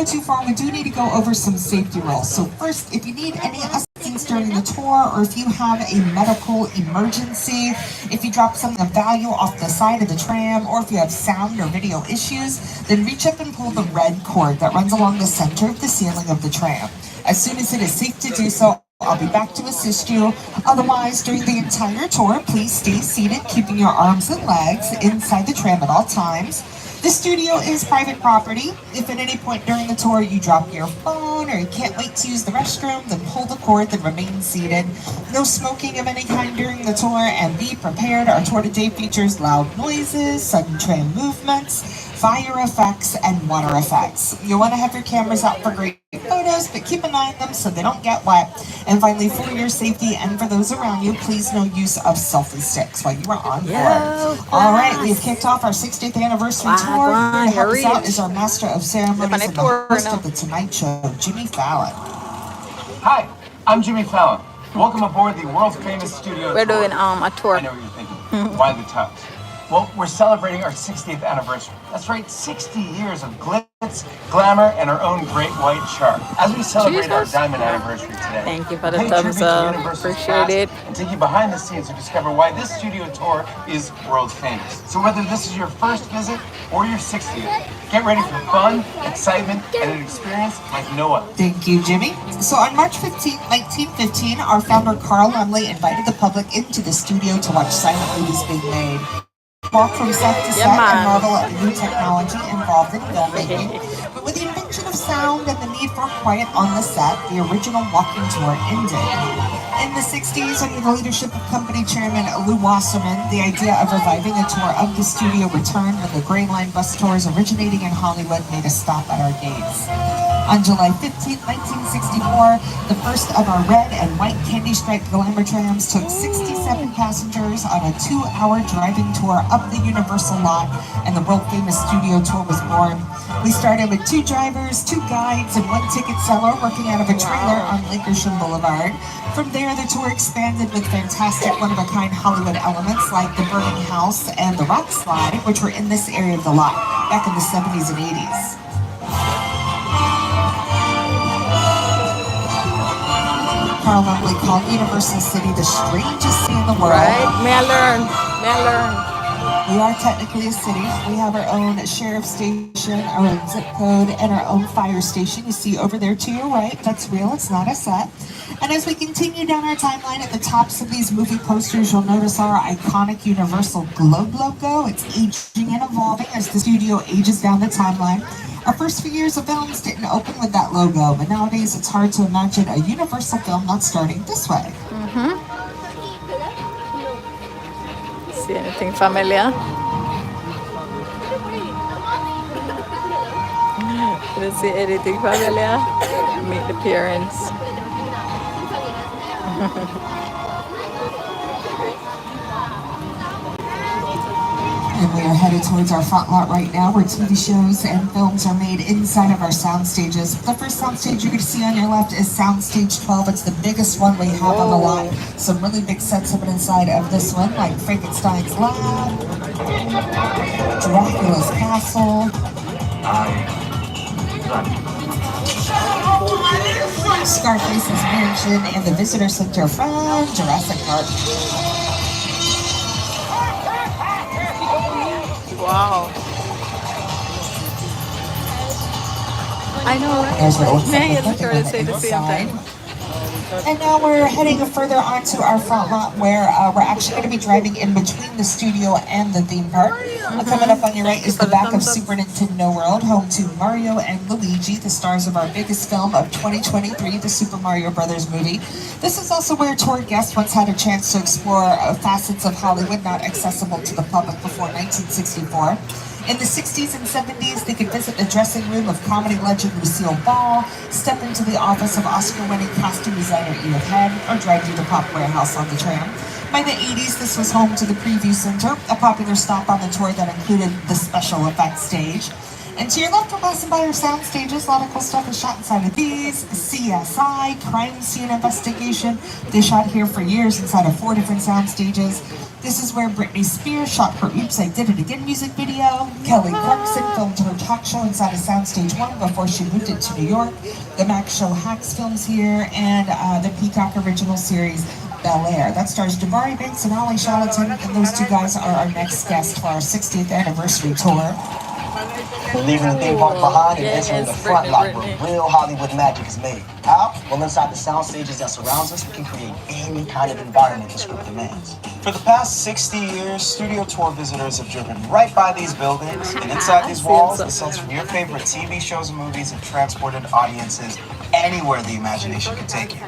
too far, we do need to go over some safety rules. So first, if you need any assistance during the tour, or if you have a medical emergency, if you drop something of value off the side of the tram, or if you have sound or video issues, then reach up and pull the red cord that runs along the center of the ceiling of the tram. As soon as it is safe to do so, I'll be back to assist you. Otherwise, during the entire tour, please stay seated, keeping your arms and legs inside the tram at all times. The studio is private property. If at any point during the tour you drop your phone or you can't wait to use the restroom, then pull the cord, then remain seated. No smoking of any kind during the tour, and be prepared. Our tour today features loud noises, sudden tram movements, fire effects, and water effects. You'll want to have your cameras out for great photos, but keep an eye on them so they don't get wet. And finally, for your safety and for those around you, please no use of selfie sticks while you are on board. All right, we've kicked off our 60th anniversary tour. Here to help us out is our master of ceremonies and the host of The Tonight Show, Jimmy Fallon. Hi, I'm Jimmy Fallon. Welcome aboard the world famous studio. We're doing a tour. I know what you're thinking. Why the tux? Well, we're celebrating our 60th anniversary. That's right, 60 years of glitz, glamour, and our own great white shark. As we celebrate our diamond anniversary today, thank you for the thumbs up. Appreciate it. And take you behind the scenes to discover why this studio tour is world famous. So whether this is your first visit or your 60th, get ready for fun, excitement, and an experience like no other. Thank you, Jimmy. So on March 15, 1915, our founder Carl Laemmle invited the public into the studio to watch silent movies being made. Walk from set to set and marvel at the new technology involved in filmmaking. But with the invention of sound and the need for quiet on the set, the original walking tour ended. In the 60s, under the leadership of company chairman Lou Wasserman, the idea of reviving a tour of the studio returned when the Gray Line bus tours originating in Hollywood made a stop at our gates. On July 15, 1964, the first of our red and white candy-striped glamour trams took 67 passengers on a 2-hour driving tour up the Universal lot, and the world-famous studio tour was born. We started with 2 drivers, 2 guides, and 1 ticket seller working out of a trailer on Lake Ocean Boulevard. From there, the tour expanded with fantastic one-of-a-kind Hollywood elements like the burning house and the rock slide, which were in this area of the lot back in the 70s and 80s. Carl Laemmle called Universal City the strangest city in the world. Right? May I learn? We are technically a city. We have our own sheriff station, our own zip code, and our own fire station. You see over there to your right. That's real. It's not a set. And as we continue down our timeline, at the tops of these movie posters, you'll notice our iconic Universal Globe logo. It's aging and evolving as the studio ages down the timeline. Our first few years of films didn't open with that logo, but nowadays it's hard to imagine a Universal film not starting this way. See anything familiar? Didn't see anything familiar? Meet the parents. And we are headed towards our front lot right now, where TV shows and films are made inside of our sound stages. The first sound stage you're going to see on your left is Soundstage 12. It's the biggest one we have on the lot. Some really big sets of it inside of this one, like Frankenstein's Lab, Dracula's Castle, Scarface's Mansion, and the Visitor Center from Jurassic Park. Wow. I know, right? There's what it looks like. Man, literally say the same thing. And now we're heading further onto our front lot, where we're actually going to be driving in between the studio and the theme park. Coming up on your right is the back of Super Nintendo World, home to Mario and Luigi, the stars of our biggest film of 2023, the Super Mario Brothers movie. This is also where tour guests once had a chance to explore facets of Hollywood not accessible to the public before 1964. In the 60s and 70s, they could visit the dressing room of comedy legend Lucille Ball, step into the office of Oscar-winning costume designer Edith Head, or drive through the Pop Warehouse on the tram. By the 80s, this was home to the Preview Center, a popular stop on the tour that included the special effects stage. And to your left, we're passing by our sound stages. A lot of cool stuff is shot inside of these. CSI, Crime Scene Investigation. They shot here for years inside of 4 different sound stages. This is where Britney Spears shot her Oops, I Did It Again music video. Kelly Clarkson filmed her talk show inside of Soundstage 1 before she moved it to New York. The Max Show Hacks films here, and the Peacock original series Bel Air. That stars Jabari Banks and Ollie Charlatan, and those two guys are our next guests for our 60th anniversary tour. We're leaving the theme park behind and entering the front lot where real Hollywood magic is made. How? Well, inside the sound stages that surrounds us, we can create any kind of environment the script demands. For the past 60 years, studio tour visitors have driven right by these buildings, and inside these walls, the sets from your favorite TV shows and movies have transported audiences anywhere the imagination can take you,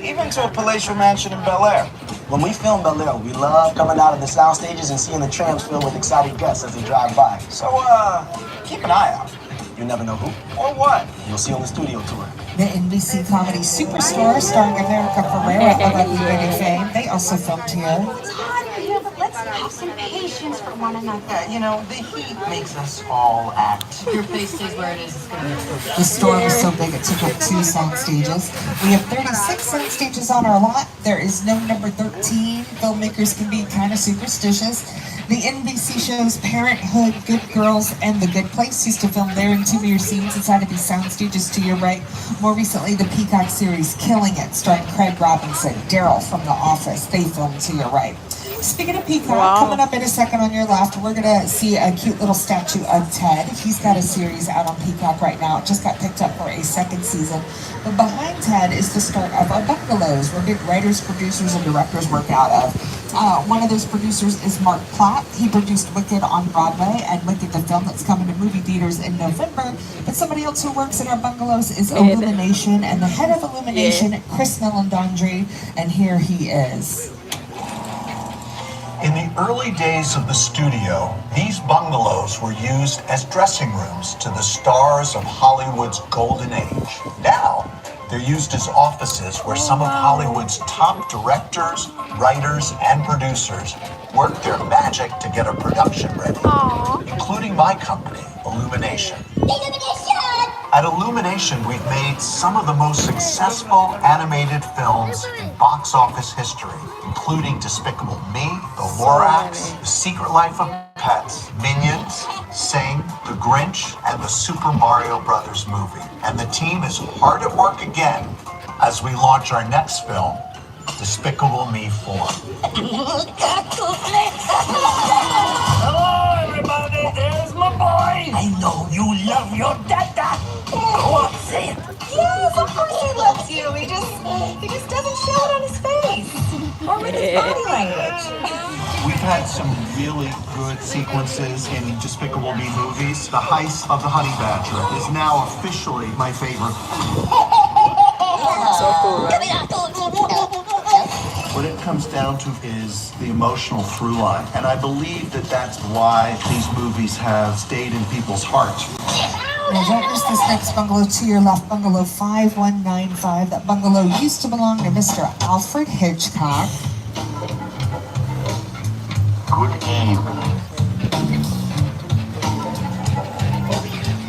even to a palatial mansion in Bel Air. When we film Bel Air, we love coming out of the sound stages and seeing the trams filled with excited guests as they drive by. So, keep an eye out. You never know who or what you'll see on the studio tour. The NBC comedy Superstore, starring America Ferrera of Illuminating fame, they also filmed here. It's hot in here, but let's have some patience for one another. You know, the heat makes us all act. Your face stays where it is. It's gonna be The store was so big it took up 2 sound stages. We have 36 sound stages on our lot. There is no number 13. Filmmakers can be kind of superstitious. The NBC shows Parenthood, Good Girls, and The Good Place used to film their interior scenes inside of these sound stages to your right. More recently, the Peacock series Killing It, starring Craig Robinson, Daryl from The Office, they filmed to your right. Speaking of Peacock, coming up in a second on your left, we're going to see a cute little statue of Ted. He's got a series out on Peacock right now. It just got picked up for a 2nd season. But behind Ted is the start of our bungalows, where big writers, producers, and directors work out of. One of those producers is Mark Platt. He produced Wicked on Broadway and Wicked the film that's coming to movie theaters in November. But somebody else who works in our bungalows is Illumination, and the head of Illumination, Chris Melandandri, and here he is. In the early days of the studio, these bungalows were used as dressing rooms to the stars of Hollywood's golden age. Now, they're used as offices where some of Hollywood's top directors, writers, and producers work their magic to get a production ready, including my company, Illumination. At Illumination, we've made some of the most successful animated films in box office history, including Despicable Me, The Lorax, The Secret Life of Pets, Minions, Sing, The Grinch, and the Super Mario Brothers movie. And the team is hard at work again as we launch our next film, Despicable Me 4. Hello, everybody. There's my boy. I know you love your dada. Go on, say it. Yes, of course he loves you. He just doesn't show it on his face. Or with his body language. We've had some really good sequences in Despicable Me movies. The heist of the Honey Badger is now officially my favorite. So cool, right? What it comes down to is the emotional through line. And I believe that that's why these movies have stayed in people's hearts. Now don't miss this next bungalow to your left, bungalow 5195. That bungalow used to belong to Mr. Alfred Hitchcock. Good evening.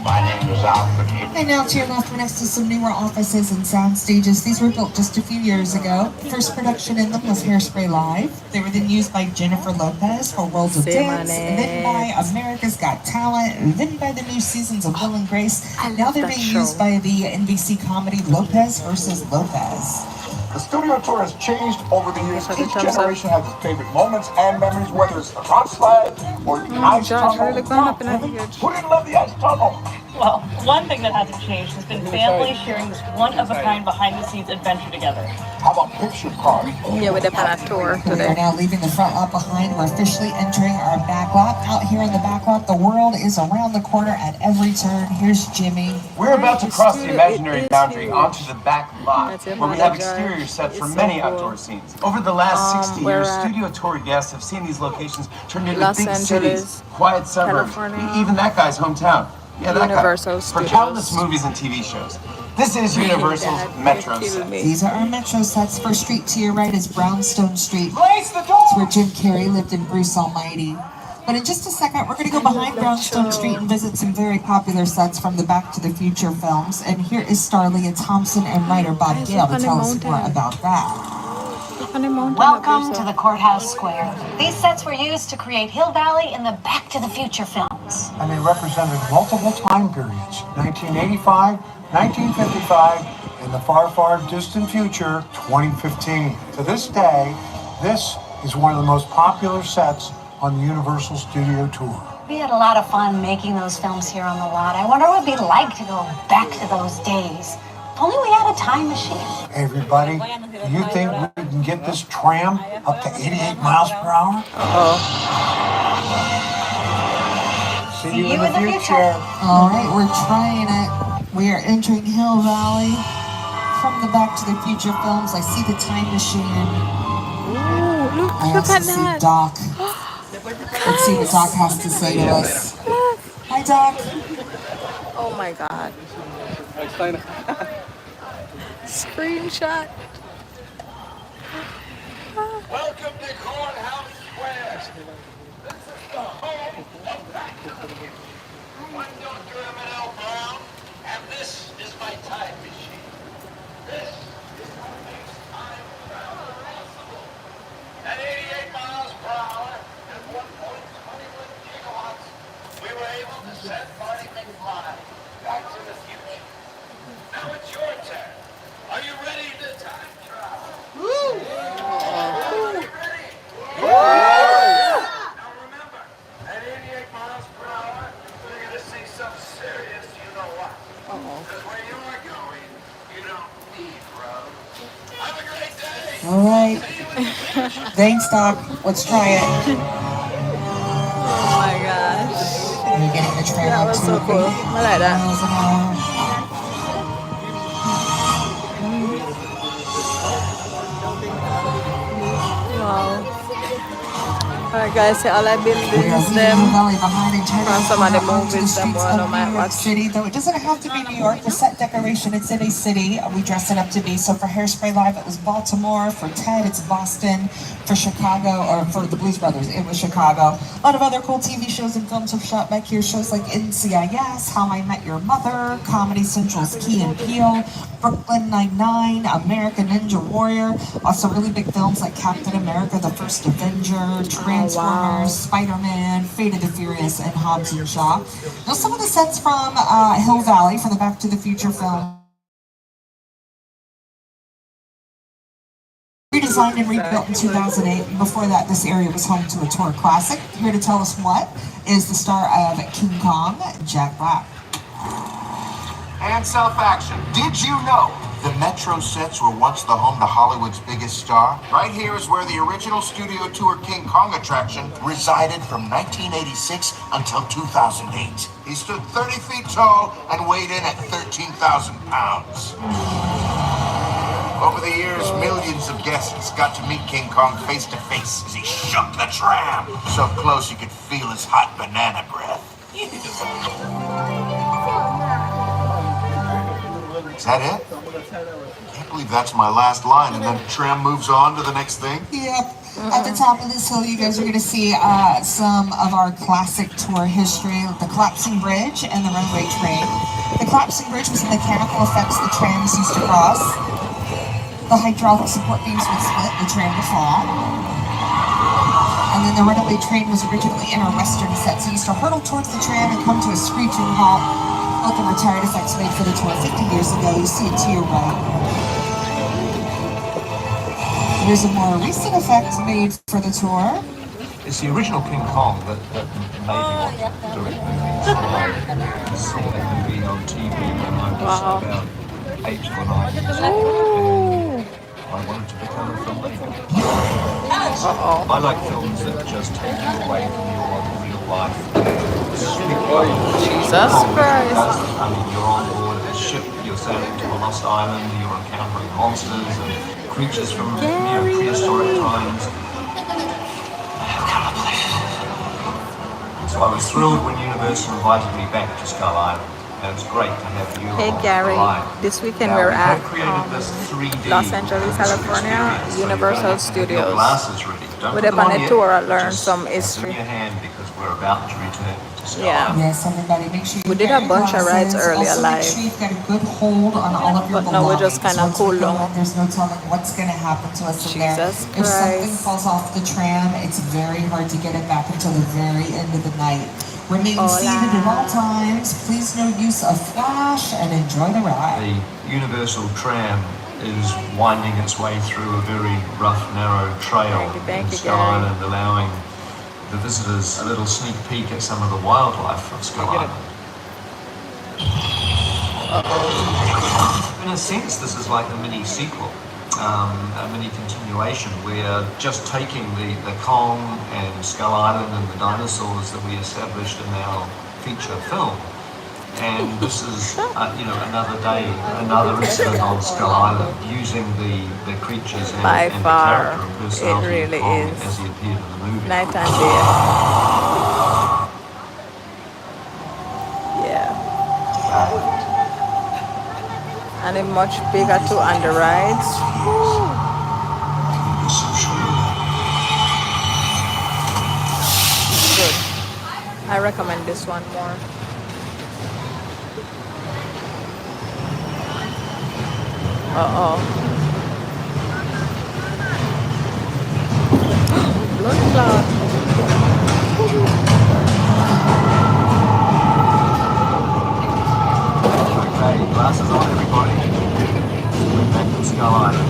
My name is Alfred Hitchcock. And now to your left, we're next to some newer offices and sound stages. These were built just a few years ago. The first production in them was Hairspray Live. They were then used by Jennifer Lopez for Worlds of Dance, and then by America's Got Talent, and then by the new seasons of Will and Grace. Now they're being used by the NBC comedy Lopez versus Lopez. The studio tour has changed over the years. Each generation has its favorite moments and memories, whether it's the rock slide or the ice tunnel. Who didn't love the ice tunnel? Well, one thing that hasn't changed has been families sharing this one-of-a-kind behind-the-scenes adventure together. How about picture cards? Yeah, we did a tour We are today. now leaving the front lot behind. We're officially entering our back lot. Out here in the back lot, the world is around the corner at every turn. Here's Jimmy. We're about to cross the imaginary boundary onto the back lot, where we have exterior sets for many outdoor scenes. Over the last 60 years, studio tour guests have seen these locations turn into Los big Angeles, cities, quiet suburbs, California, even that guy's hometown. Yeah, that Universal guy. For Studios. countless movies and TV shows. This is Universal's Metro set. These are our Metro sets. First street to your right is Brownstone Street. Place the door! It's where Jim Carrey lived in Bruce Almighty. But in just a second, we're going to go behind Brownstone Street and visit some very popular sets from the Back to the Future films. And here is Starlia Thompson and writer Bob Gale to tell us more about that. on the mountain. Welcome to the Courthouse Square. These sets were used to create Hill Valley in the Back to the Future films. And they represented multiple time periods: 1985, 1955, and the far, far distant future, 2015. To this day, this is one of the most popular sets on the Universal Studio Tour. We had a lot of fun making those films here on the lot. I wonder what it'd be like to go back to those days. If only we had a time machine. Hey everybody, do you think we can get this tram up to 88 miles per hour? See you in the future. All right, we're trying it. We are entering Hill Valley from the Back to the Future films. I see the time machine. Ooh, look I also at see that. Doc. Let's see what Doc has to say to us. Hi, Doc. Oh my god. Screenshot. Welcome to Courthouse Square. This is the home of Back to the Future. I'm Dr. Emmett Brown, and this is my time machine. This is what makes time travel possible. At 88 miles per hour and 1.21 gigawatts, we were able to send Marty McFly back to the future. Now it's your turn. Are you ready to time travel? Woo! Are you ready? Now remember, at 88 miles per hour, you're going to see some serious you-know-what. Because where you're going, you don't need roads. Have a great day! All right. Thanks, Doc. Let's try it. Oh my gosh. We're getting the tram That up was to so cool. I like that. miles an hour. Wow. Alright guys, see all I We are buildings leaving the them. valley behind and turning From some of the onto movies that streets one of of my New York watch. City. Though it doesn't have to be New York. The set decoration, it's in a city. We dress it up to be. So for Hairspray Live, it was Baltimore. For Ted, it's Boston. For Chicago, or for the Blues Brothers, it was Chicago. A lot of other cool TV shows and films have shot back here. Shows like NCIS, How I Met Your Mother, Comedy Central's Key and Peele, Brooklyn Nine-Nine, American Ninja Warrior. Also really big films like Captain America, The First Avenger, Transformers, Spider-Man, Fate of the Furious, and Hobbs and Shaw. Now some of the sets from Hill Valley, from the Back to the Future film, redesigned and rebuilt in 2008. And before that, this area was home to a tour classic. Here to tell us what is the star of King Kong, Jack Black. And self-action. Did you know the Metro sets were once the home to Hollywood's biggest star? Right here is where the original studio tour King Kong attraction resided from 1986 until 2008. He stood 30 feet tall and weighed in at 13,000 pounds. Over the years, millions of guests got to meet King Kong face to face as he shook the tram. So close you could feel his hot banana breath. Is that it? Can't believe that's my last line, and then tram moves on to the next thing? Yep. At the top of this hill, you guys are going to see some of our classic tour history, the collapsing bridge and the runaway train. The collapsing bridge was the mechanical effects the trams used to cross. The hydraulic support beams would split, the tram would fall. And then the runaway train was originally in our western set, so you used to hurtle towards the tram and come to a screeching halt. Both the retired effects made for the tour 50 years ago. You see it to your right. Here's a more recent effect made for the tour. It's the original King Kong that made me want to direct movies. I saw that movie on TV when I was about 8 or 9 years old. I wanted to become a filmmaker. I like films that just take you away from your real life. Jesus Christ. I mean, you're on board a ship, you're sailing to a lost island, you're encountering monsters and creatures from prehistoric times. So I was thrilled when Universal invited me back to Skull Island. And it's great to have you Hey on Gary, the line. this weekend Now, we're we at have created this 3D Los Angeles, California, experience. Universal So you don't have to have your Studios. glasses ready. Don't We're put them on a yet. tour, learn Just some hold them history. in your hand because we're about to return to Yeah. Yes, everybody, make sure you We did get a your bunch of rides glasses. earlier Also, make live. sure you've got a good hold on all of your But now we're just belongings. kind of Once we cool go down. in, there's no telling what's going to happen to us in there. Jesus If something Christ. falls off the tram, it's very hard to get it back until the very end of the night. Remain seated at all times. Please no use of flash and enjoy the ride. The Universal Tram is winding its way through a very rough, narrow trail in Skull Island, allowing the visitors a little sneak peek at some of the wildlife of Skull Island. In a sense, this is like a mini sequel, a mini continuation. We're just taking the Kong and Skull Island and the dinosaurs that we established in our feature film. And this is, another day, another incident on Skull Island, using the creatures and, By and far, the character and it personality really of Kong is. as he appeared in the movie. Night and day. Yeah. And it's much bigger too on the rides. Good. I recommend this one more. Uh-oh. Blood clot. Okay, glasses on, everybody. We're back to Skull Island.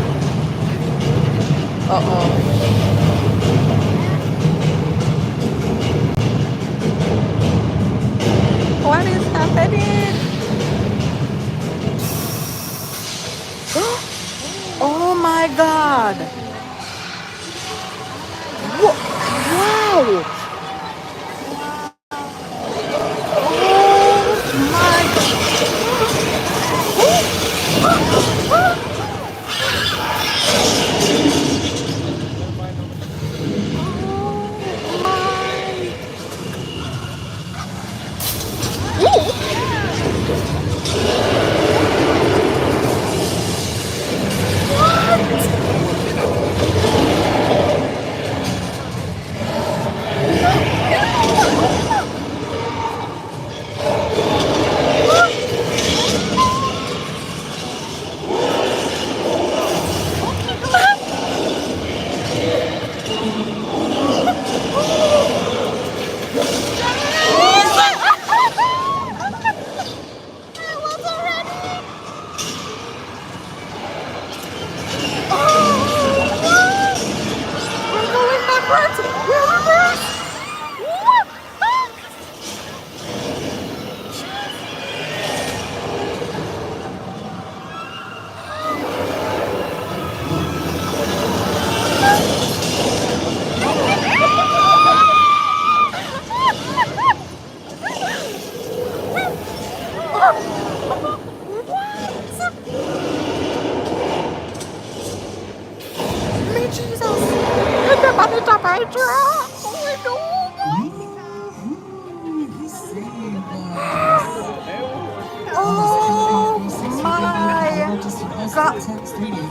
Uh-oh. What is happening? Oh my God! Wow!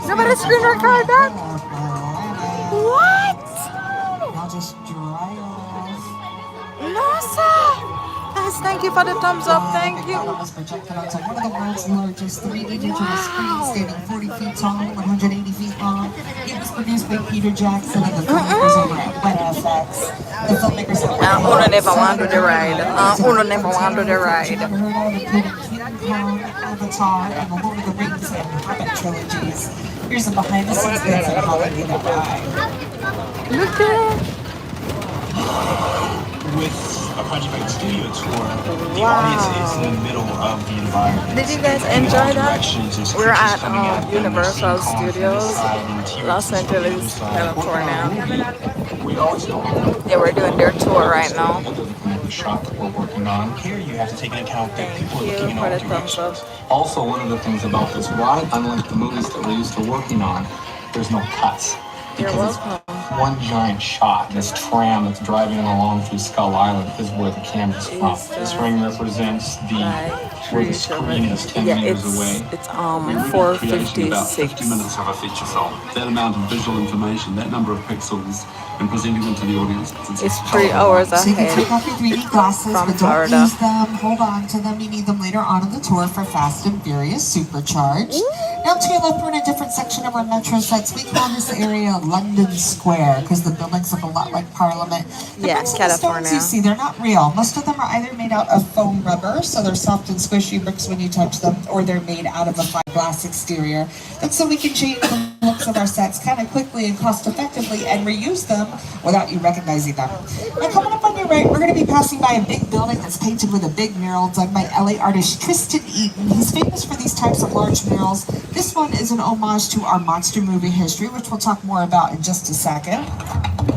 Somebody screen record that? What? Now just dry off. No, sir. Guys, thank you for the thumbs up. Thank you. Was projected onto one of the world's largest 3D digital screens, standing 40 feet tall, 180 feet long. It was produced by Peter Jackson and the filmmakers over at WetFX. The filmmakers Uno never want to do the ride. Uno never want to do the ride. Avatar and the Lord of the Rings and Hobbit trilogies. Here's a behind-the-scenes glimpse at how they made that ride. Look at With a project like the studio tour, the audience is in the middle of the environment. Did you guys enjoy that? We're at Universal Studios, Los Angeles, California. Yeah, we're doing their tour right now. The shot that we're working on. Here you have to take into account that people are looking in all directions. Also, one of the things about this ride, unlike the movies that we're used to working on, there's no cuts. Because it's one giant shot. This tram that's driving along through Skull Island is where the camera's from. This ring represents the where the screen is 10 meters away. It's We really created about 456. 50 minutes of a feature film. That amount of visual information, that number of pixels, and presenting them to the audience. It's 3 hours So you can ahead take off your 3D glasses, from but don't Florida. use them. Hold on to them. You need them later on in the tour for Fast and Furious Supercharged. Now to your left, we're in a different section of our metro sets. We call this area London Square because the buildings look a lot like Parliament. The bricks and the stones you see, they're not real. Most of them are either made out of foam rubber, so they're soft and squishy bricks when you touch them, or they're made out of a fiberglass exterior. That's so we can change the looks of our sets kind of quickly and cost effectively and reuse them without you recognizing them. Now coming up on your right, we're going to be passing by a big building that's painted with a big mural done by LA artist Tristan Eaton. He's famous for these types of large murals. This one is an homage to our monster movie history, which we'll talk more about in just a second.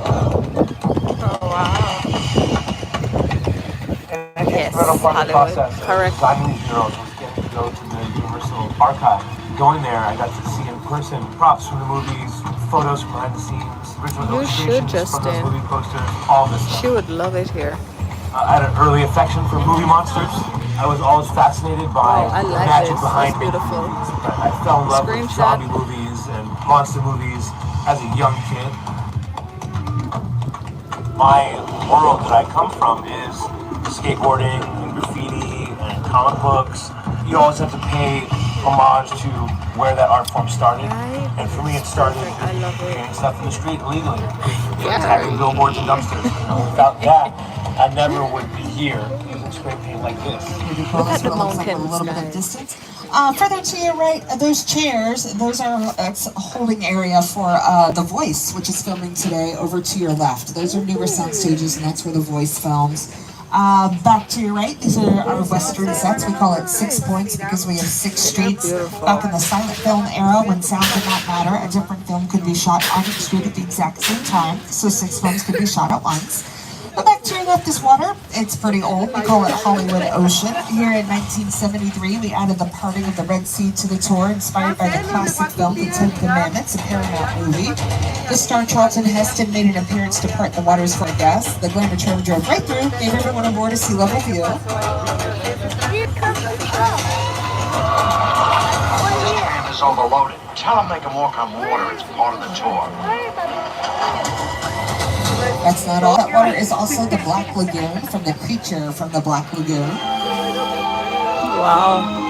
Oh, wow. Yes, Hollywood. Correct. Designing these murals was getting to go to the Universal Archive. Going there, I got to see in person props from the movies, photos from behind the scenes, original illustrations from those movie posters, all this stuff. She would love it here. I had an early affection for movie monsters. I was always fascinated by the magic behind beautiful movies. I fell in love with zombie movies and monster movies as a young kid. My world that I come from is skateboarding and graffiti and comic books. You always have to pay homage to where that art form started. And for me, it started doing stuff in the street illegally. Tagging billboards and dumpsters. Without that, I never would be here using spray paint like this. Look at the mountains, a little bit of distance. Further to your right, those chairs, those are a holding area for The Voice, which is filming today. Over to your left, those are newer sound stages, and that's where The Voice films. Back to your right, these are our Western sets. We call it 6 points because we have 6 streets. Back in the silent film era, when sound did not matter, a different film could be shot on each street at the exact same time, so 6 films could be shot at once. But back to your left is water. It's pretty old. We call it Hollywood Ocean. Here in 1973, we added the parting of the Red Sea to the tour, inspired by the classic film The Ten Commandments, a Paramount movie. The star Charlton Heston made an appearance to part the waters for a guest. The glamour tram drove right through, gave everyone aboard a sea level view. Tram is overloaded. Tell them they can walk on water. It's part of the tour. That's not all. That water is also the Black Lagoon from the creature from the Black Lagoon. Wow.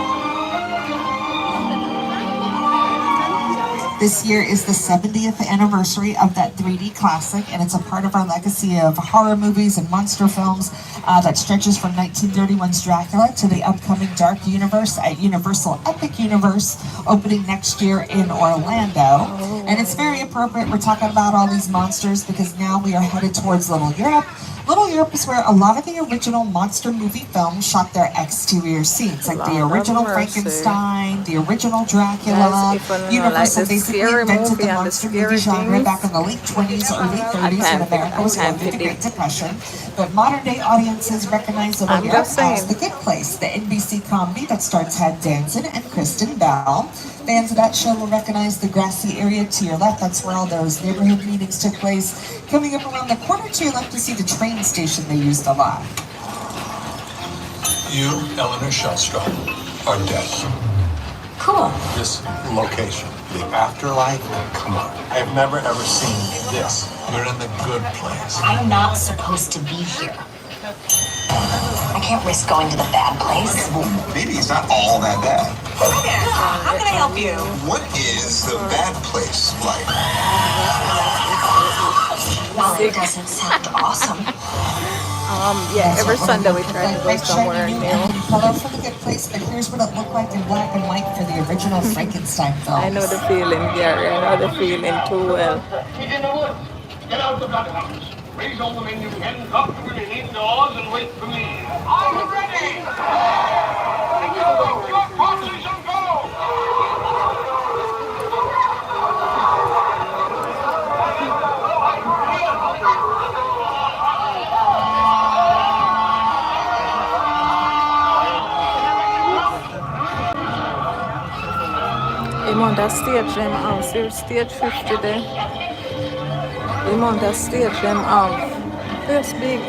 This year is the 70th anniversary of that 3D classic, and it's a part of our legacy of horror movies and monster films that stretches from 1931's Dracula to the upcoming Dark Universe at Universal Epic Universe, opening next year in Orlando. And it's very appropriate we're talking about all these monsters because now we are headed towards Little Europe. Little Europe is where a lot of the original monster movie films shot their exterior scenes, like the original Frankenstein, the original Dracula. Universal basically invented the monster movie genre back in the late 20s, early 30s when America was going through the Great Depression. But modern day audiences recognize Little Europe as The Good Place, the NBC comedy that stars Ted Danson and Kristen Bell. Fans of that show will recognize the grassy area to your left. That's where all those neighborhood meetings took place. Coming up around the corner to your left, you see the train station they used a lot. You, Eleanor Shellstrom, are dead. Cool. This location, the afterlife, come on. I've never ever seen this. You're in the good place. I'm not supposed to be here. I can't risk going to the bad place. Well, maybe it's not all that bad. Hi there. How can I help you? What is the bad place like? Well, it doesn't sound awesome. Yeah, every Sunday we try to go somewhere new. Color for the Good Place, but here's what it looked like in black and white for the original Frankenstein film. I know the feeling, Gary. I know the feeling too well. He's in the woods. Get out the bungalows. Raise all the men you can, comfortably indoors, and wait for me. I'm ready! Go, your position, go! I'm on that stage, I'm on stage 50 there. I'm on that stage, I'm on. First big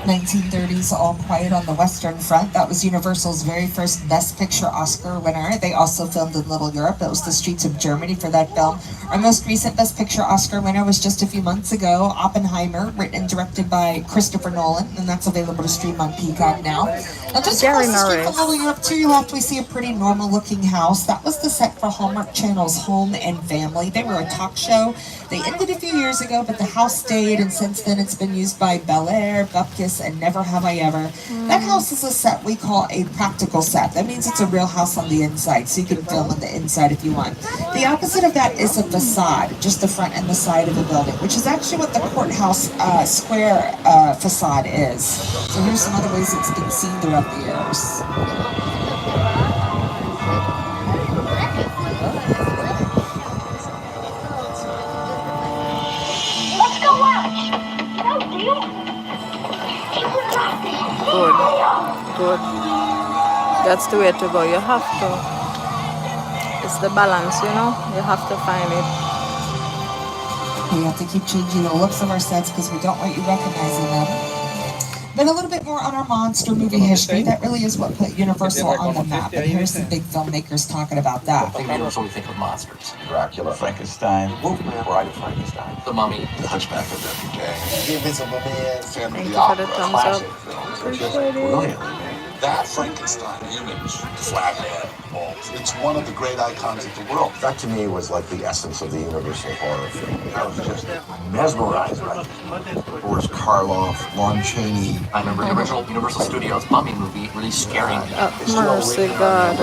1930s All Quiet on the Western Front. That was Universal's very first Best Picture Oscar winner. They also filmed in Little Europe. It was the streets of Germany for that film. Our most recent Best Picture Oscar winner was just a few months ago, Oppenheimer, written and directed by Christopher Nolan, and that's available to stream on Peacock now. Now just across the street from Little Europe, to your left, we see a pretty normal looking house. That was the set for Hallmark Channel's Home and Family. They were a talk show. They ended a few years ago, but the house stayed, and since then it's been used by Bel Air, Bupkis, and Never Have I Ever. That house is a set we call a practical set. That means it's a real house on the inside, so you can film on the inside if you want. The opposite of that is a facade, just the front and the side of the building, which is actually what the courthouse square facade is. So here's some other ways it's been seen throughout the years. Good, good. That's the way to go. You have to. It's the balance, you know. You have to find it. We have to keep changing the looks of our sets because we don't want you recognizing them. Then a little bit more on our monster movie history. That really is what put Universal on the map. And here's some big filmmakers talking about that. Universal, we think of monsters. Dracula, Frankenstein, Wolfman, Bride of Frankenstein, The Mummy, The Hunchback of Notre Dame, The Invisible Man, Phantom Thank of you the for the Opera, thumbs classic up. films. Appreciate it. Brilliant. That Frankenstein image, flathead, balls, it's one of the great icons of the world. That to me was like the essence of the Universal horror film. I was just mesmerized by it. Boris Karloff, Lon Chaney. I remember the original Universal Studios Mummy movie really scaring me. Mercy God.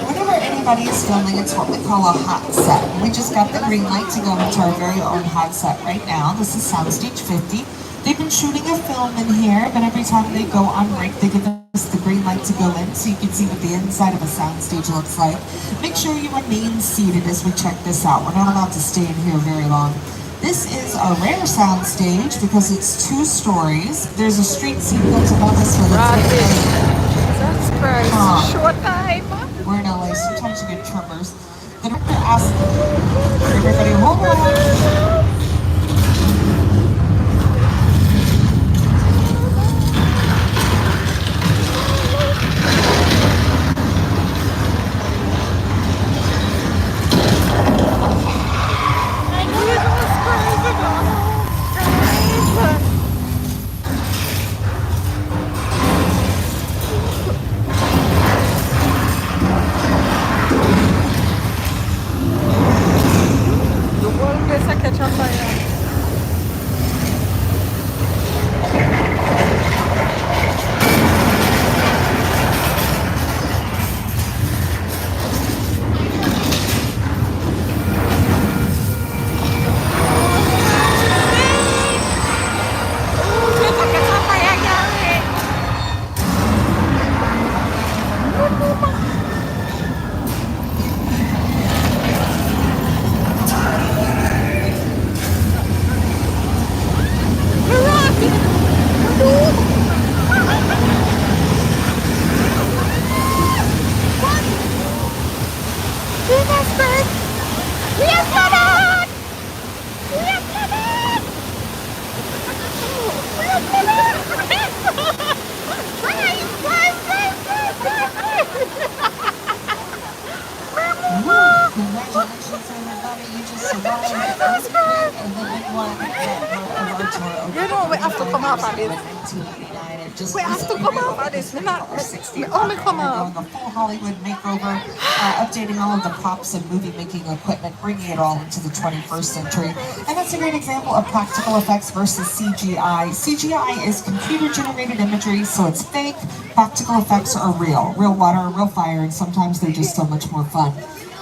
Whenever anybody is filming, it's what we call a hot set. We just got the green light to go into our very own hot set right now. This is Soundstage 50. They've been shooting a film in here, but every time they go on break, they give us the green light to go in so you can see what the inside of a soundstage looks like. Make sure you remain seated as we check this out. We're not allowed to stay in here very long. This is a rare soundstage because it's 2 stories. There's a street scene built above us with Jesus Christ. Short time. We're in LA, sometimes you get tremors. The director asked everybody, hold on. You know, we have to come up at this. We have to come up at this. We're not. We only come up. A full Hollywood makeover, updating all of the props and movie making equipment, bringing it all into the 21st century. And that's a great example of practical effects versus CGI. CGI is computer generated imagery, so it's fake. Practical effects are real. Real water, real fire, and sometimes they're just so much more fun.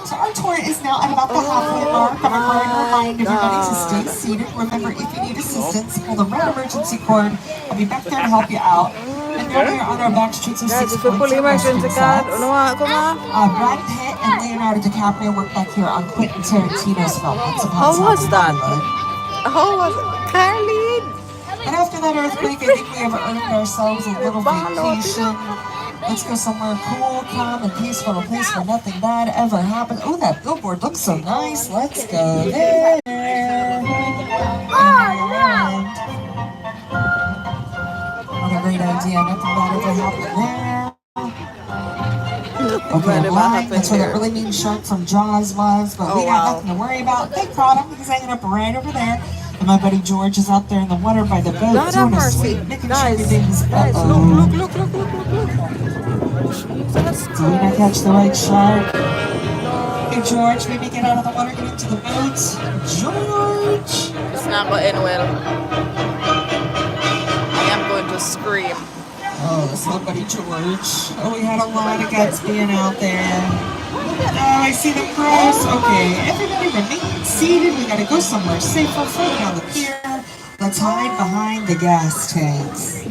So our tour is now at about the halfway mark. I'm going to remind everybody to stay seated. Remember, if you need assistance, pull the red emergency cord. I'll be back there to help you out. And down here on our back streets are 6 points of rescue sets. Brad Pitt and Leonardo DiCaprio worked back here on Quentin Tarantino's film. How was that? How was it? Carly? And after that earthquake, I think we have earned ourselves a little vacation. Let's go somewhere cool, calm, and peaceful, a place where nothing bad ever happens. Oh, that billboard looks so nice. Let's go there. idea. Nothing bad ever happened there. Okay, line. That's where that really mean shark from Jaws was, but we got nothing to worry about. They caught him. He's hanging up right over there. And my buddy George is out there in the water by the boat doing a sweep, making sure everything's Look. Do we not catch the right shark? Hey George, maybe get out of the water, get into the boat. George! It's not going to end well. I am going to scream. Oh, that's my buddy George. Oh, we had a lot of guts being out there. Oh, I see them cross. Okay, everybody remain seated. We gotta go somewhere safer, further down the pier. Let's hide behind the gas tanks.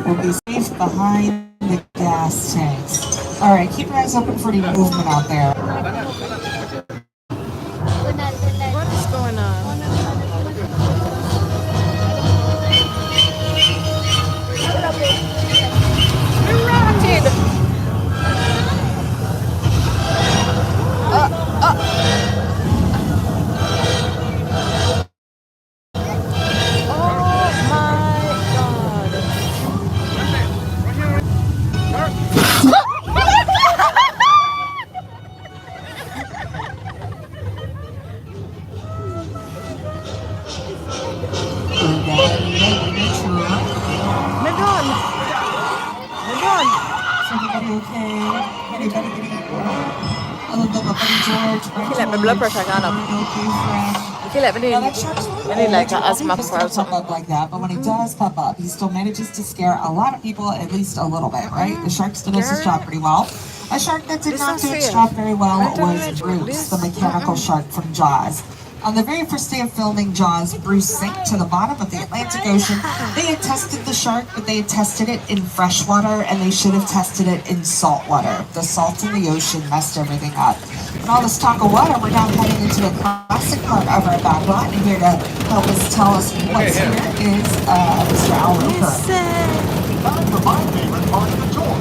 We'll be safe behind the gas tanks. Alright, keep your eyes open for any movement out there. What is going on? Blood pressure gone up. I feel like we need like an asthma or something. Up like that, but when he does pop up, he still manages to scare a lot of people, at least a little bit, right? The shark still does his job pretty well. A shark that did not do its job very well was Bruce, the mechanical shark from Jaws. On the very first day of filming Jaws, Bruce sank to the bottom of the Atlantic Ocean. They had tested the shark, but they had tested it in fresh water, and they should have tested it in salt water. The salt in the ocean messed everything up. And all this talk of water, we're now heading into the classic part of our backlot, and here to help us tell us what's here is Mr. Al Roker. Time for my favorite part of the tour,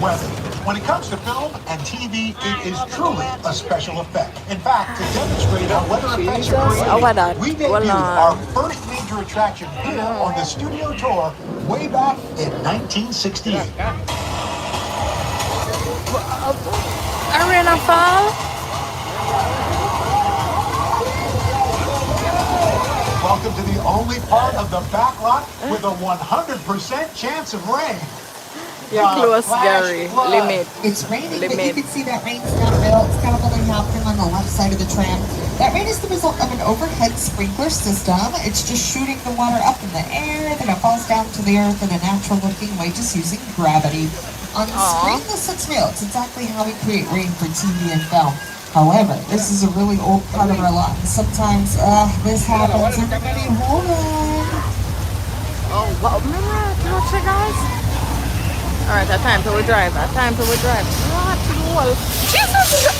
weather. When it comes to film and TV, it is truly a special effect. In fact, to demonstrate how weather effects are created, we debuted our first major attraction here on the studio tour way back in 1968. Arena Fall? Welcome to the only part of the backlot with a 100% chance of rain. Close, Gary. Limit. It's raining, but you can see that rain's not real. It's kind of only happening on the left side of the tram. That rain is the result of an overhead sprinkler system. It's just shooting the water up in the air, then it falls down to the earth in a natural-looking way, just using gravity. On the screen, this looks real. It's exactly how we create rain for TV and film. However, this is a really old part of our lot, and sometimes this happens. Everybody, hold on. Oh, wow. Remember that? Watch it, guys. Alright, that time till we drive. What? Jesus!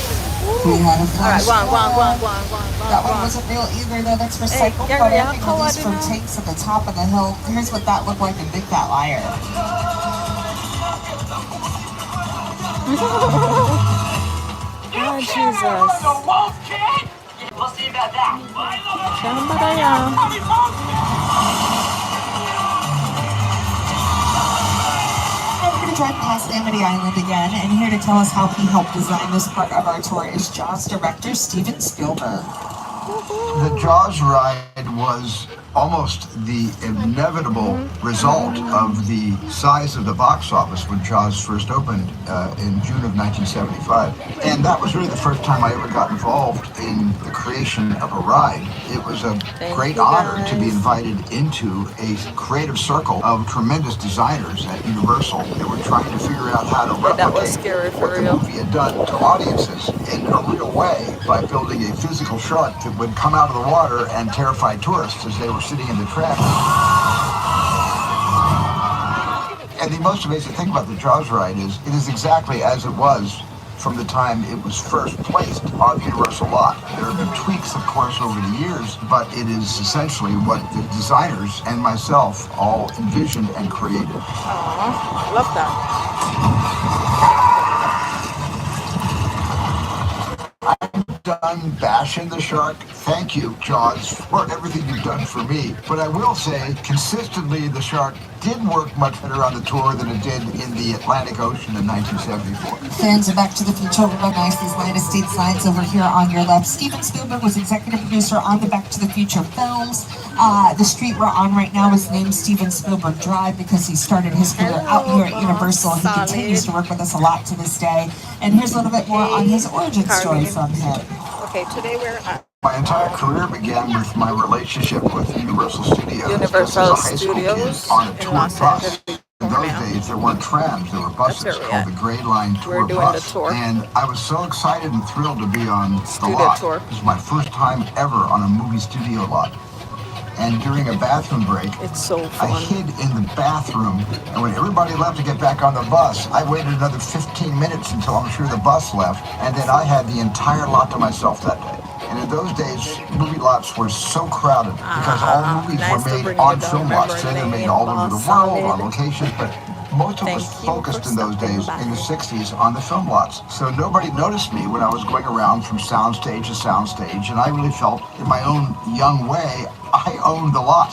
We had a flash. Alright, go on. That one wasn't real either, though. That's recycled butter released from tanks at the top of the hill. Here's what that looked like in Big Fat Liar. Oh, Jesus. We'll see about that. We're going to drive past Amity Island again, and here to tell us how he helped design this part of our tour is Jaws director Steven Spielberg. The Jaws ride was almost the inevitable result of the size of the box office when Jaws first opened in June of 1975. And that was really the first time I ever got involved in the creation of a ride. It was a great honor to be invited into a creative circle of tremendous designers at Universal that were trying to figure out how to replicate what the movie had done to audiences in a real way by building a physical shark that would come out of the water and terrify tourists as they were sitting in the tram. And the most amazing thing about the Jaws ride is it is exactly as it was from the time it was first placed on the Universal lot. There have been tweaks, of course, over the years, but it is essentially what the designers and myself all envisioned and created. Aww, love that. done bashing the shark, thank you, Jaws, for everything you've done for me. But I will say, consistently, the shark did work much better on the tour than it did in the Atlantic Ocean in 1974. Fans of Back to the Future will recognize these United States signs over here on your left. Steven Spielberg was executive producer on the Back to the Future films. The street we're on right now is named Steven Spielberg Drive because he started his career out here at Universal. He continues to work with us a lot to this day. And here's a little bit more on his origin story from him. Okay, today we're at My entire career began with my relationship with Universal Studios. Universal Studios on a in tour Los bus. Angeles. In those days, there weren't trams, there were buses called the Gray Line Tour Bus. And I was so excited and thrilled to be on the lot. It was my first time ever on a movie studio lot. And during a bathroom break, I hid in the bathroom. And when everybody left to get back on the bus, I waited another 15 minutes until I'm sure the bus left. And then I had the entire lot to myself that day. And in those days, movie lots were so crowded because all movies were made on film lots. So they're made all over the world, on locations, but most of us focused in those days in the 60s on the film lots. So nobody noticed me when I was going around from soundstage to soundstage, and I really felt, in my own young way, I owned the lot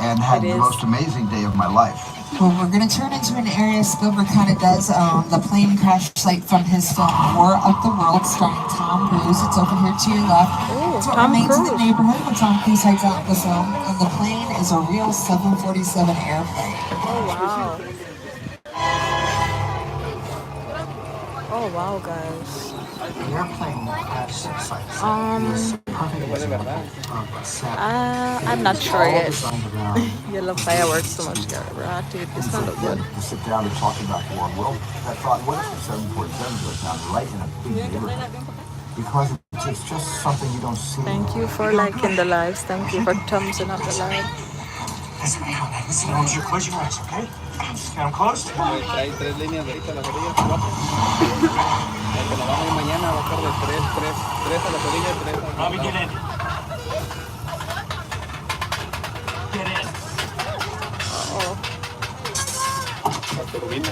and had the most amazing day of my life. Well, we're going to turn into an area Spielberg kind of does own, the plane crash site from his film War of the Worlds, starring Tom Cruise. It's over here to your left. It's what remains of the neighborhood when Tom Cruise hides out in the film. And the plane is a real 747 airplane. Oh, wow. Oh, wow, guys. The airplane crash site I'm not sure yet. You love fireworks so much, right? This one look good. To sit down and talk about war. Well, I thought, what if the 747 goes down right in a big neighborhood? Because it's just something you don't see. Thank you for liking the lives. Thank you for thumbs up the live. Listen, close your eyes, okay? Get them closed. Hay 3 líneas de ahorita a las orillas, 4. Que nos vamos a ir mañana a bajar de 3 a las orillas, 3 a las Robbie, get in. Get in. La turbina.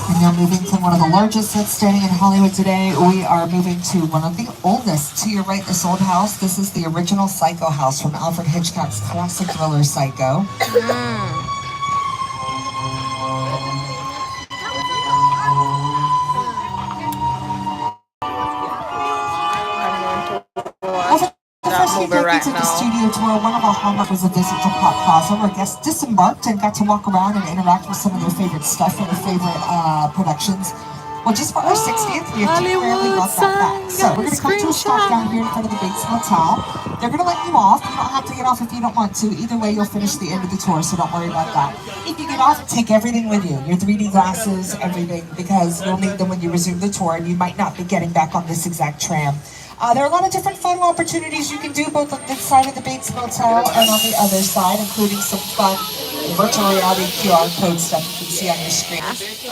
And now moving from one of the largest sets standing in Hollywood today, we are moving to one of the oldest. To your right, this old house, this is the original Psycho house from Alfred Hitchcock's classic thriller Psycho. Right to the studio tour, one of our hallmarks was a visit to Pop Plaza where guests disembarked and got to walk around and interact with some of their favorite stuff and their favorite productions. Well, just for our 60th, we have temporarily brought that back. So we're going to come to a stop down here in front of the Bates Motel. They're going to let you off. You don't have to get off if you don't want to. Either way, you'll finish the end of the tour, so don't worry about that. If you get off, take everything with you. Your 3D glasses, everything, because you'll need them when you resume the tour, and you might not be getting back on this exact tram. There are a lot of different photo opportunities you can do both on this side of the Bates Motel and on the other side, including some fun virtual reality QR code stuff you can see on your screen.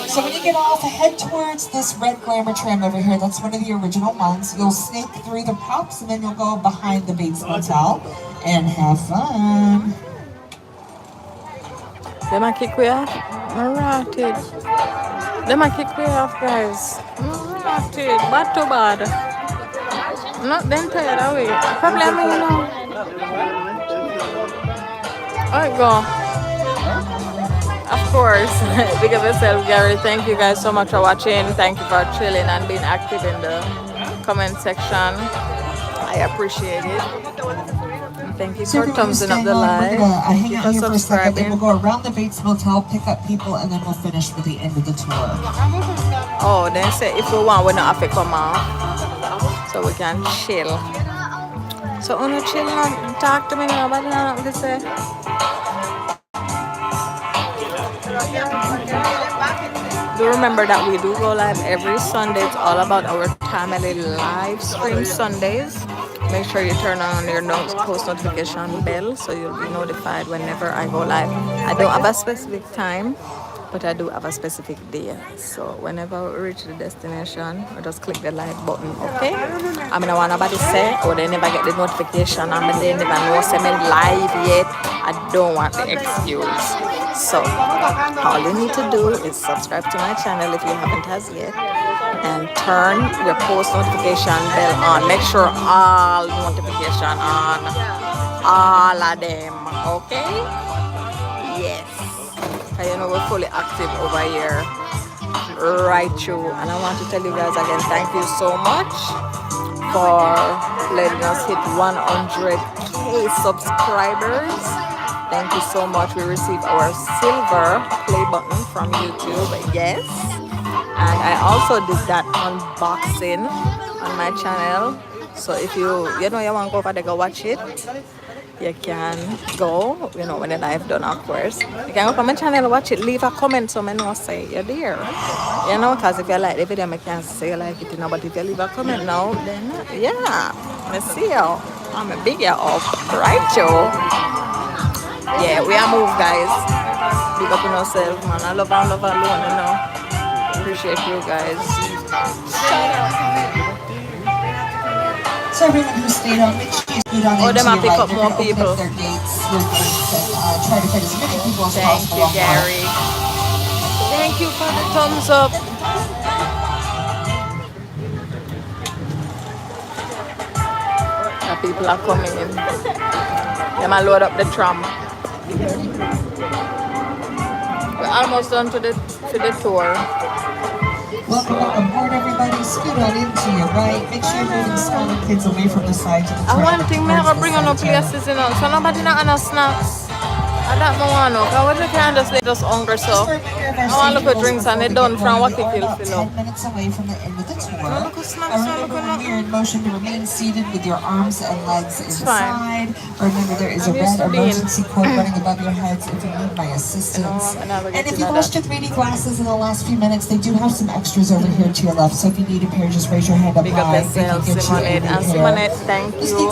So when you get off, head towards this red glamour tram over here. That's one of the original ones. You'll snake through the props and then you'll go behind the Bates Motel and have fun. They might kick me off. Alright. They might kick me off, guys. Alright. Bad to bad. Not then tired away. Probably I mean, you know. Alright, go. Of course. Big of yourself, Gary. Thank you guys so much for watching. Thank you for chilling and being active in the comment section. I appreciate it. And thank you for thumbsing up the live. Hang out here for a second. Then we'll go around the Bates Motel, pick up people, and then we'll finish with the end of the tour. Oh, then say if we want, we don't have to come off. So we can chill. So wanna chill and talk to me now about what to say. Do remember that we do go live every Sunday. It's all about our family live stream Sundays. Make sure you turn on your post notification bell so you'll be notified whenever I go live. I don't have a specific time, but I do have a specific day. So whenever we reach the destination, I just click the live button, okay? I mean, I want nobody say, oh, they never get the notification, and they never know say me live yet. I don't want the excuse. So all you need to do is subscribe to my channel if you haven't as yet, and turn your post notification bell on. Make sure all notification on, all of them, okay? Yes, and you know we're fully active over here right through. And I want to tell you guys again, thank you so much for letting us hit 100k subscribers. Thank you so much. We received our silver play button from YouTube, yes, and I also did that unboxing on my channel. So if you know you want to go over there, go watch it, you can go, when the live done, of course. You can go to my channel, watch it, leave a comment so I know say you're there. Because if you like the video, I can't say you like it, but if you leave a comment now, then yeah, I see you. I'm a big you up, right, Joe? Yeah, we are move, guys. Big up on yourself, man. I love alone, Appreciate you guys. So everyone who stayed on, make sure you scoot on into them your might pick right. up They're more gonna open people. up their gates, your gates, and try to fit as many people as Thank possible. you, Gary. Thank you for the thumbs up. The people are coming in. They might load up the tram. We're almost done to the tour. Welcome aboard, everybody. Scoot on into your right. Make sure you're moving smaller kids away from the sides of the I track. want thing me I bring on no places, so nobody not on snacks. I don't know, because we can just let us hungry, so I want to look at drinks and they done from what they feel. 10 minutes away from the end of the tour. Look at snacks, Remember when we are in motion to remain seated with your arms and legs in the side. Remember there is a red emergency cord running above your heads if you need my assistance. And if you lost your 3D glasses in the last few minutes, they do have some extras over here to your left. So if you need a pair, just raise your hand up Big up high. They can yourself, get you a new pair. Simonette, thank you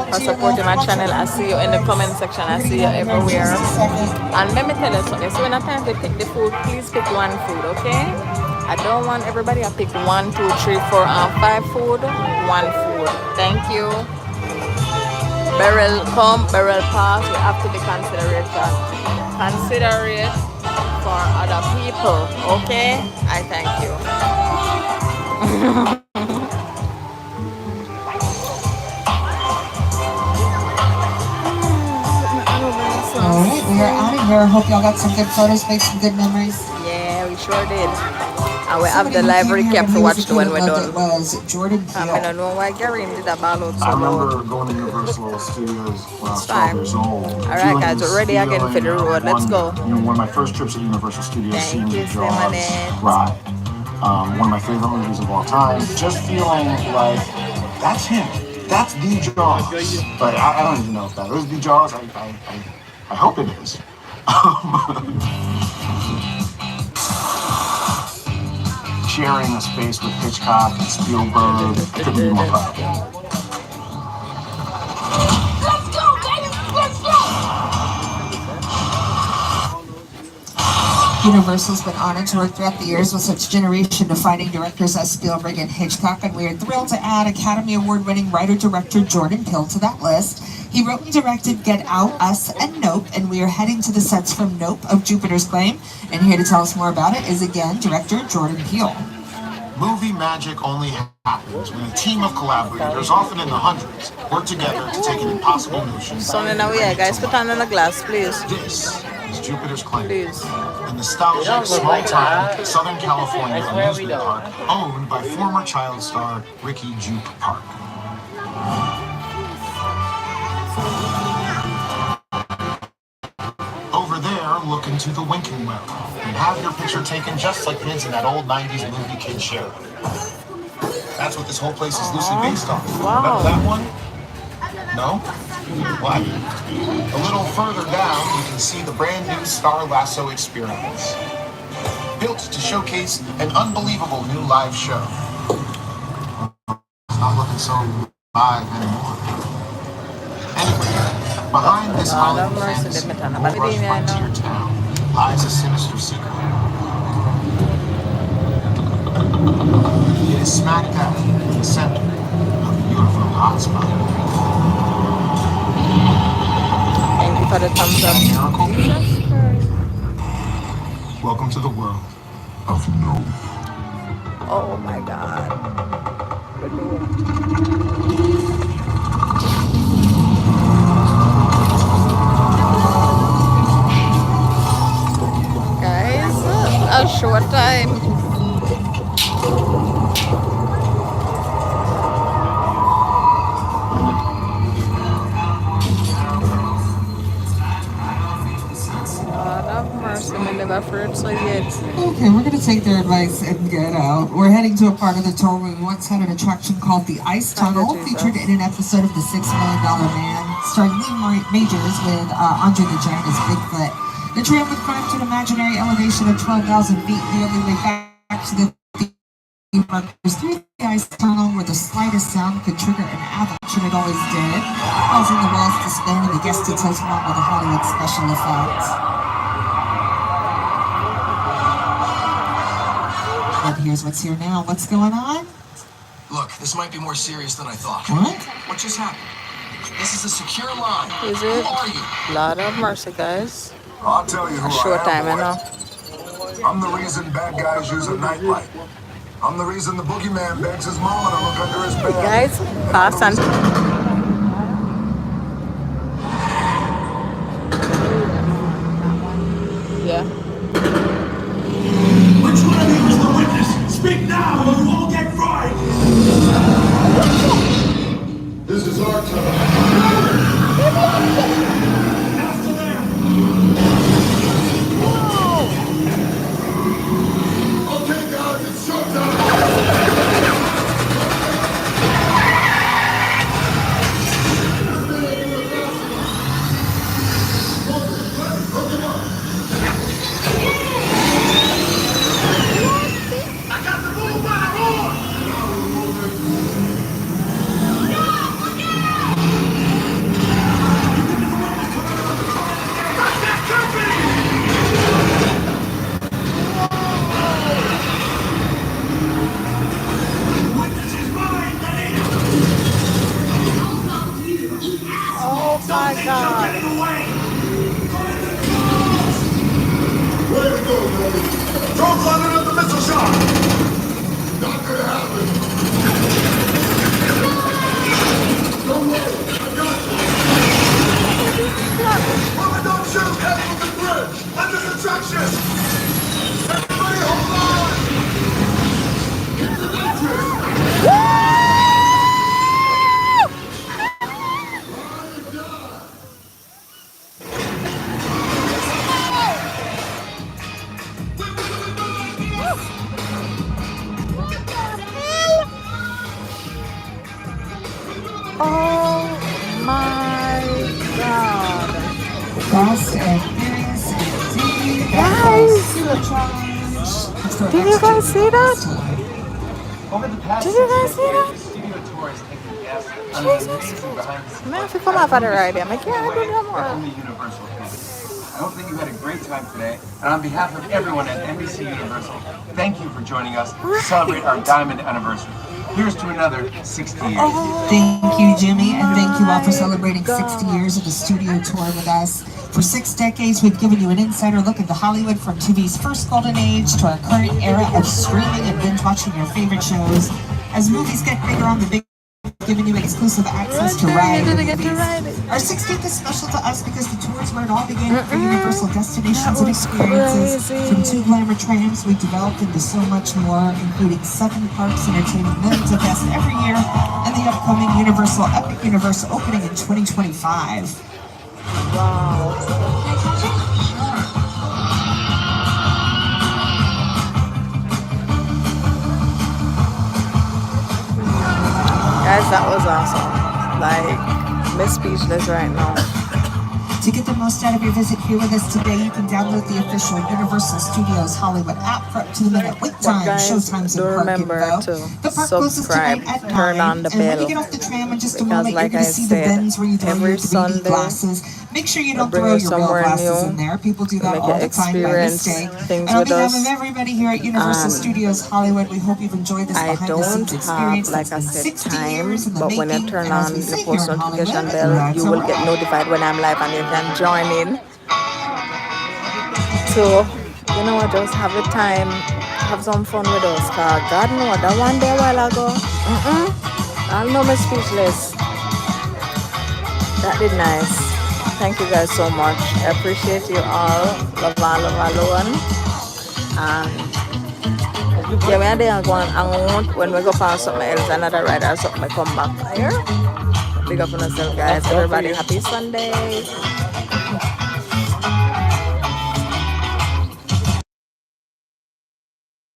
for supporting my channel. I see you in the comment section. I see you everywhere. And let me tell you something. So when it's time to pick the food, please pick one food, okay? I don't want everybody to pick 1, 2, 3, 4, and 5 food. One food. Thank you. Barrel come, barrel pass. We have to be consideration. Consider it for other people, okay? I thank you. Alright, we are out of here. Hope y'all got some good photos, make some good memories. Yeah, we sure did. And we have the live recap to watch when we're done. It was Jordan Peele. I don't know why Gary did that ball out so I loud. remember going to Universal Studios when I was It's 12 fine. years old. Alright guys, we're ready again for the road. Let's go. One of my first trips at Universal Studios, seeing the Jaws Simonette. ride. One of my favorite movies of all time. Just feeling like, that's him. That's the Jaws. But I don't even know if that is the Jaws. I hope it is. Sharing a space with Hitchcock and Spielberg, couldn't be more proud. Let's go, baby! Let's go! Universal's been honored to work throughout the years with such generation-defining directors as Spielberg and Hitchcock, and we are thrilled to add Academy Award-winning writer-director Jordan Peele to that list. He wrote and directed Get Out, Us, and Nope, and we are heading to the sets from Nope of Jupiter's Claim. And here to tell us more about it is, again, director Jordan Peele. Movie magic only happens when a team of collaborators, often in the hundreds, work together to take an impossible notion. So now, yeah, guys, put on the glass, please. This is Jupiter's Claim. Please. A nostalgic, small-town, Southern California amusement park owned by former child star Ricky Juke Park. Over there, look into the Winkle and have your picture taken just like kids in that old 90s movie Kid Share. That's what this whole place is loosely based on. Remember that one? No? What? A little further down, you can see the brand new Star Lasso experience. Built to showcase an unbelievable new live show. It's not looking so live anymore. Anyway, behind this Hollywood fantasy, rush frontier town, lies a sinister secret. It is smack dab in the center of the UFO hotspot. Thank you for the thumbs up. Welcome to the world of no. Oh my God. Guys, a short time. God have mercy, me never afraid so yet. Okay, we're gonna take their advice and get out. We're heading to a part of the tour where we once had an attraction called the Ice Tunnel, featured in an episode of The $6 Million Man, starring Lee Majors with Andre the Giant as Bigfoot. The tram would climb to an imaginary elevation of 12,000 feet, the only way back to the theme park was through the ice tunnel, where the slightest sound could trigger an avalanche, and it always did, causing the walls to spin and the guests to tilt along with the Hollywood special effects. But here's what's here now. What's going on? Look, this might be more serious than I thought. What? What just happened? This is a secure line. Is Who it? are you? Lord of mercy, guys. I'll tell you who A short I am, time, I boy. know. I'm the reason bad guys use a nightlight. I'm the reason the boogeyman begs his mama to look under his bed. Guys, pass and yeah. Which one of you is the witness? Speak now or you all get fried! This is our time. After them! Okay, guys, it's showtime! Oh my God. Way to go, baby. Don't run another missile shot! Not gonna happen. Don't worry, I got you. Mama, don't shoot! Head from the bridge! Under construction! Everybody hold on! Get to the entrance! Oh my God. Fast and Furious indeed. Guys, did you guys see that? Over the past Did you guys 6 see that? days, Studio Tour has taken guests on Jesus an amazing behind the scenes. Man, if you come off at the right, I'm like, yeah, I do that more. Only Universal can. I hope that you had a great time today, and on behalf of everyone at NBC Universal, thank you for joining us to celebrate our diamond anniversary. Here's to another 60 years. Thank you, Jimmy, and thank you all for celebrating 60 years of the studio tour with us. For 6 decades, we've given you an insider look into Hollywood, from TV's first golden age to our current era of streaming and binge watching your favorite shows. As movies get bigger on the big, giving you exclusive access to ride the movies. Our 60th is special to us because the tour is where it all began for Universal destinations and experiences. From 2 glamour trams, we developed into so much more, including 7 parks entertaining millions of guests every year, and the upcoming Universal Epic Universe opening in 2025. Guys, that was awesome. Like, I'm speechless right now. To get the most out of your visit here with us today, you can download the official Universal Studios Hollywood app for up to the minute wait time, Guys, showtimes, do and park remember info. to The park closes subscribe, tonight at turn 9, on the and when bell. you get off the tram in just a Because moment, you're like going I to see the said, bins where you throw your every 3D Sunday, glasses. Make sure you don't bring throw you your real somewhere glasses new in there. People do to that make all you the time by experience mistake. things And on with behalf us. of everybody here at Universal And Studios Hollywood, we hope you've enjoyed this I behind-the-scenes don't experience have, like that's I been said, 60 time, years in the but when you making. turn And as on we the say here post in notification Hollywood, bell, that's you a will get wrap. notified when I'm live, and you can join in to You know, just have the time, have some fun with us. Cause God know that one day a while ago, I'll know me speechless. That did nice. Thank you guys so much. I appreciate you all. Love alone. And yeah, when they are going out, when we go find something else, another ride or something, I come back here. Big up on yourself, guys. Everybody, happy Sunday.